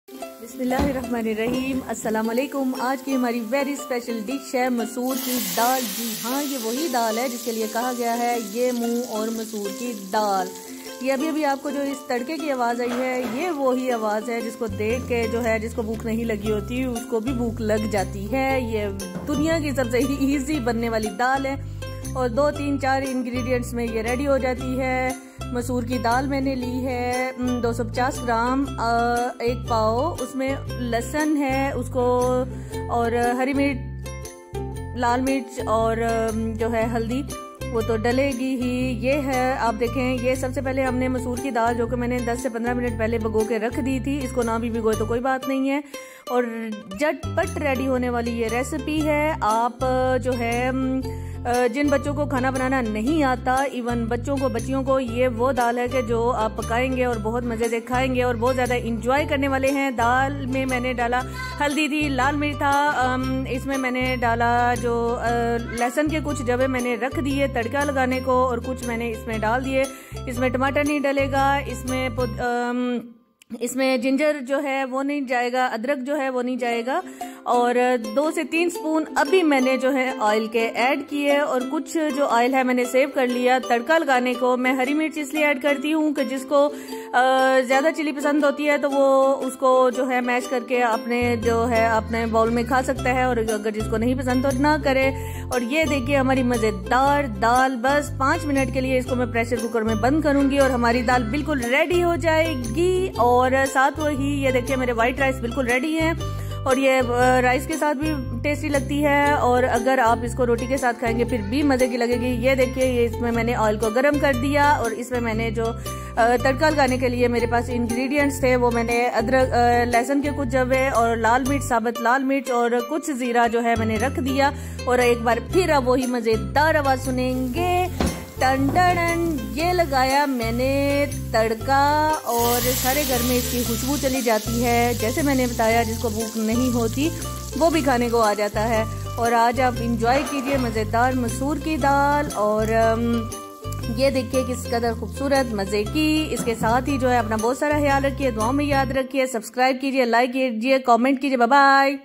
बिस्मिल्लाहिर्रहमानिर्रहीम। अस्सलाम वालेकुम। आज की हमारी वेरी स्पेशल डिश है मसूर की दाल। जी हाँ, ये वही दाल है जिसके लिए कहा गया है ये मूंग और मसूर की दाल। ये अभी आपको जो इस तड़के की आवाज़ आई है, ये वही आवाज़ है जिसको देख के जो है, जिसको भूख नहीं लगी होती उसको भी भूख लग जाती है। ये दुनिया की सबसे ईजी बनने वाली दाल है और 2-3-4 इंग्रेडिएंट्स में ये रेडी हो जाती है। मसूर की दाल मैंने ली है 250 ग्राम, 1 पाव। उसमें लहसुन है उसको, और हरी मिर्च, लाल मिर्च और जो है हल्दी, वो तो डलेगी ही। ये है, आप देखें, ये सबसे पहले हमने मसूर की दाल जो कि मैंने 10 से 15 मिनट पहले भिगो के रख दी थी, इसको ना भी भिगोए तो कोई बात नहीं है। और झटपट रेडी होने वाली ये रेसिपी है। आप जो है जिन बच्चों को खाना बनाना नहीं आता, इवन बच्चियों को, ये वो दाल है कि जो आप पकाएंगे और बहुत मज़े से खाएंगे और बहुत ज़्यादा इंजॉय करने वाले हैं। दाल में मैंने डाला हल्दी थी, लाल मिर्च था, इसमें मैंने डाला जो लहसुन के कुछ जवे मैंने रख दिए तड़का लगाने को, और कुछ मैंने इसमें डाल दिए। इसमें टमाटर नहीं डलेगा, इसमें जिंजर जो है वो नहीं जाएगा, अदरक जो है वो नहीं जाएगा। और 2 से 3 स्पून अभी मैंने जो है ऑयल के ऐड किए, और कुछ जो ऑयल है मैंने सेव कर लिया तड़का लगाने को। मैं हरी मिर्च इसलिए ऐड करती हूँ कि जिसको ज़्यादा चिली पसंद होती है तो वो उसको जो है मैश करके अपने जो है अपने बाउल में खा सकता है, और अगर जिसको नहीं पसंद तो ना करे। और ये देखिए हमारी मज़ेदार दाल, बस 5 मिनट के लिए इसको मैं प्रेशर कुकर में बंद करूँगी और हमारी दाल बिल्कुल रेडी हो जाएगी। और साथ वही ये देखिए मेरे वाइट राइस बिल्कुल रेडी हैं, और ये राइस के साथ भी टेस्टी लगती है, और अगर आप इसको रोटी के साथ खाएंगे फिर भी मज़े की लगेगी। ये देखिए, ये इसमें मैंने ऑयल को गरम कर दिया, और इसमें मैंने जो तड़का लगाने के लिए मेरे पास इंग्रेडिएंट्स थे वो मैंने अदरक, लहसुन के कुछ जवे और लाल मिर्च, साबुत लाल मिर्च और कुछ ज़ीरा जो है मैंने रख दिया। और एक बार फिर अब वही मज़ेदार आवाज़ सुनेंगे, टन टन। ये लगाया मैंने तड़का और सारे घर में इसकी खुशबू चली जाती है। जैसे मैंने बताया, जिसको भूख नहीं होती वो भी खाने को आ जाता है। और आज आप इंजॉय कीजिए मज़ेदार मसूर की दाल। और ये देखिए किस कदर खूबसूरत मज़े की। इसके साथ ही जो है अपना बहुत सारा ख्याल रखिए, दुआओं में याद रखिए, सब्सक्राइब कीजिए, लाइक कीजिए, कमेंट कीजिए। Bye bye.